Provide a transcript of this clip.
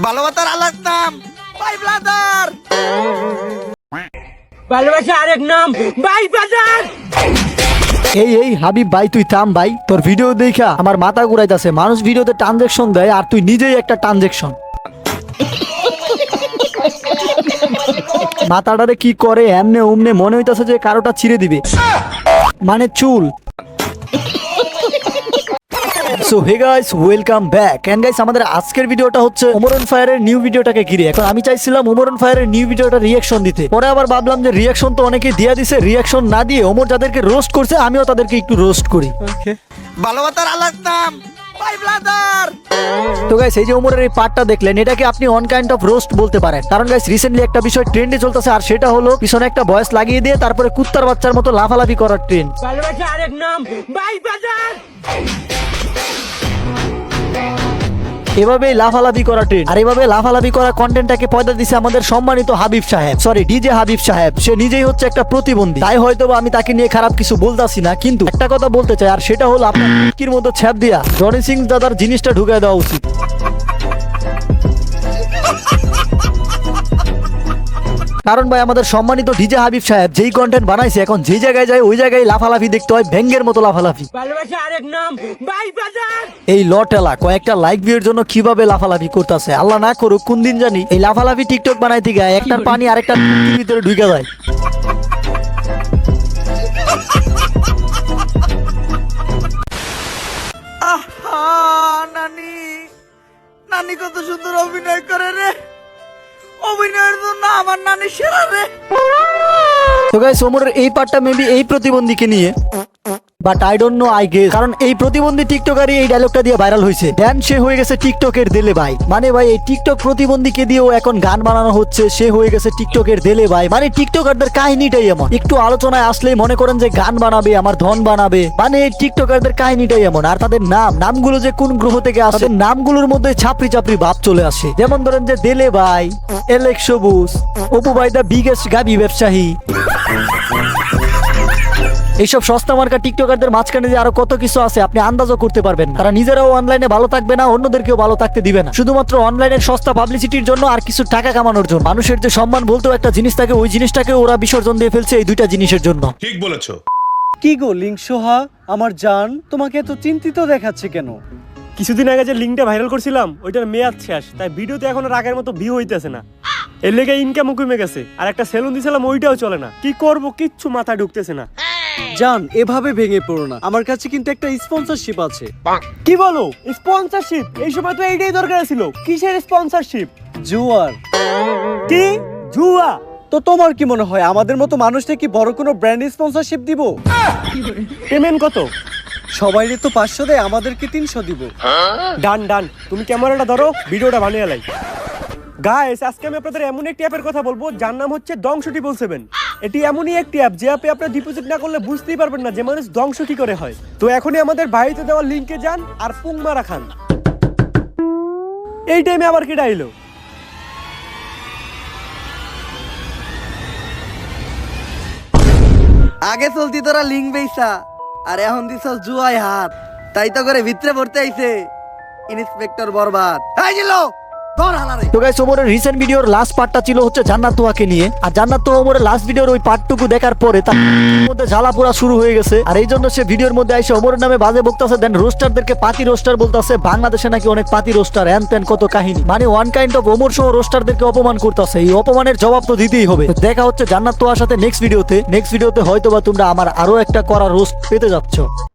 ভালোবাসার আলাদা নাম ভাই ব্রাদার। ভালোবাসা আরেক নাম ভাই ব্রাদার। এই হাবিব ভাই, তুই থাম ভাই। তোর ভিডিও দেখা আমার মাথা ঘুরাইতেছে। মানুষ ভিডিওতে ট্রানজেকশন দেয় আর তুই নিজেই একটা ট্রানজেকশন। মাথাটারে কি করে এমনে ওমনে মনে হইতাছে যে কারোটা ছিঁড়ে দিবে, মানে চুল। So hey guys, welcome back. And guys, আমাদের আজকের ভিডিওটা হচ্ছে ওমর অন ফায়ারের নিউ ভিডিওটাকে ঘিরে। এখন আমি চাইছিলাম ওমর অন ফায়ারের নিউ ভিডিওটা রিঅ্যাকশন দিতে, পরে আবার ভাবলাম যে রিঅ্যাকশন তো অনেকেই দিয়া দিছে, রিঅ্যাকশন না দিয়ে ওমর যাদেরকে রোস্ট করছে আমিও তাদেরকে একটু রোস্ট করি। ভালোবাসার আলাদা নাম ভাই ব্রাদার। তো গাইস, এই যে ওমরের এই পার্টটা দেখলেন, এটাকে আপনি অন কাইন্ড অফ রোস্ট বলতে পারেন। কারণ গাইস, রিসেন্টলি একটা বিষয় ট্রেন্ডে চলতেছে, আর সেটা হলো পিছনে একটা ভয়েস লাগিয়ে দিয়ে তারপরে কুত্তার বাচ্চার মতো লাফালাফি করার ট্রেন্ড। ভালোবাসা আরেক নাম ভাই ব্রাদার। এভাবে লাফালাফি করা ট্রেন্ড, আর এভাবে লাফালাফি করা কন্টেন্টটাকে পয়দা দিছে আমাদের সম্মানিত হাবিব সাহেব, সরি ডিজে হাবিব সাহেব। সে নিজেই হচ্ছে একটা প্রতিবন্ধী, তাই হয়তো আমি তাকে নিয়ে খারাপ কিছু বলতাছি না, কিন্তু একটা কথা বলতে চাই, আর সেটা হলো আপনার মুটকির মতো ছ্যাপ দিয়া জনি সিং দাদার জিনিসটা ঢুকাই দেওয়া উচিত। কারণ ভাই, আমাদের সম্মানিত ডিজে হাবিব সাহেব যেই কন্টেন্ট বানাইছে, এখন যেই জায়গায় যায় ওই জায়গায় লাফালাফি দেখতে হয়, ভেঙ্গের মতো লাফালাফি। ভালোবাসা আরেক নাম ভাই ব্রাদার। এই লটেলা কয়েকটা লাইক ভিউর জন্য কিভাবে লাফালাফি করতেছে, আল্লাহ না করুক কোন দিন জানি এই লাফালাফি টিকটক বানাইতে গিয়ে একটার পানি আরেকটা ভিতরে ঢুকে যায়। আহা, নানি নানি কত সুন্দর অভিনয় করে রে। অভিনয়ের জন্য আমার নানি সেরা রে। তো গাইস, ওমরের এই পার্টটা মেবি এই প্রতিবন্ধীকে নিয়ে, but I don't know, I guess. কারণ এই প্রতিবন্ধী টিকটকারই এই ডায়লগটা দিয়ে ভাইরাল হয়েছে। দেন সে হয়ে গেছে টিকটকের দেলে ভাই। মানে ভাই, এই টিকটক প্রতিবন্ধীকে দিয়েও এখন গান বানানো হচ্ছে, সে হয়ে গেছে টিকটকের দেলে ভাই। মানে টিকটকারদের কাহিনীটাই এমন, একটু আলোচনায় আসলেই মনে করেন যে গান বানাবে, আমার ধন বানাবে। মানে এই টিকটকারদের কাহিনীটাই এমন। আর তাদের নামগুলো যে কোন গ্রহ থেকে আসে, নামগুলোর মধ্যে ছাপড়ি ছাপড়ি ভাব চলে আসে। যেমন ধরেন যে দেলে ভাই, এলেক সবুজ, অপু ভাই দা বিগেস্ট গাবি ব্যবসায়ী। এইসব সস্তা মার্কা টিকটকারদের মাঝখানে যে আরো কত কিছু আছে আপনি আন্দাজও করতে পারবেন। তারা নিজেরাও অনলাইনে ভালো থাকবে না, অন্যদেরকেও ভালো থাকতে দিবে না, শুধুমাত্র অনলাইনের সস্তা পাবলিসিটির জন্য আর কিছু টাকা কামানোর জন্য। মানুষের যে সম্মান বলতেও একটা জিনিস থাকে, ওই জিনিসটাকে ওরা বিসর্জন দিয়ে ফেলছে এই দুইটা জিনিসের জন্য। ঠিক বলেছো। কি গো লিংসোহা, আমার জান, তোমাকে এত চিন্তিত দেখাচ্ছে কেন? কিছুদিন আগে যে লিঙ্কটা ভাইরাল করছিলাম ওইটার মেয়াদ শেষ, তাই ভিডিওতে এখন আর আগের মতো ভিউ হইতেছে না। এর লেগে ইনকামও কমে গেছে, আর একটা সেলুন দিছিলাম ওইটাও চলে না। কি করব কিচ্ছু মাথায় ঢুকতেছে না। জান, এভাবে ভেঙে পড়ো না, আমার কাছে কিন্তু একটা স্পন্সরশিপ আছে। কি বলো স্পন্সরশিপ? এই সময় তো এইটাই দরকার ছিল। কিসের স্পন্সরশিপ? জুয়ার। কি জুয়া? তো তোমার কি মনে হয় আমাদের মতো মানুষটা কি বড় কোনো ব্র্যান্ড স্পন্সরশিপ দিব? পেমেন্ট কত? সবাইরে তো 500 দেয়, আমাদেরকে 300 দিব। ডান ডান, তুমি ক্যামেরাটা ধরো, ভিডিওটা বানিয়ে লাই। গাইস, আজকে আমি আপনাদের এমন একটি অ্যাপের কথা বলবো যার নাম হচ্ছে Dong777। এটি এমনই একটি অ্যাপ যে অ্যাপে আপনি ডিপোজিট না করলে বুঝতেই পারবেন না যে মানুষ ধ্বংস কি করে হয়। তো এখনই আমাদের বাড়িতে দেওয়া লিংকে যান আর পুং মারা খান। এই টাইমে আবার কি ডাইলো? আগে চলতি তোরা লিঙ্ক বেইসা, আর এখন দিছ জুয়ায় হাত। তাই তো করে ভিতরে পড়তে আইছে ইন্সপেক্টর বরবাদ। এই জিলো ধর হালারে। তো গাইস, ওমরের রিসেন্ট ভিডিওর লাস্ট পার্টটা ছিল হচ্ছে জান্নাত তোয়াকে নিয়ে। আর জান্নাত তোয়া ওমরের লাস্ট ভিডিওর ওই পার্টটুকু দেখার পরে তার মধ্যে জ্বালা পোড়া শুরু হয়ে গেছে। আর এই জন্য সে ভিডিওর মধ্যে এসে ওমরের নামে বাজে বকতাছে, দেন রোস্টারদেরকে পাতি রোস্টার বলতাছে। বাংলাদেশে নাকি অনেক পাতি রোস্টার, এন তেন কত কাহিনী। মানে ওয়ান কাইন্ড অফ ওমর সহ রোস্টারদেরকে অপমান করতেছে। এই অপমানের জবাব তো দিতেই হবে। দেখা হচ্ছে জান্নাত তোয়ার সাথে নেক্সট ভিডিওতে হয়তোবা তোমরা আমার আরো একটা করা রোস্ট পেতে যাচ্ছ।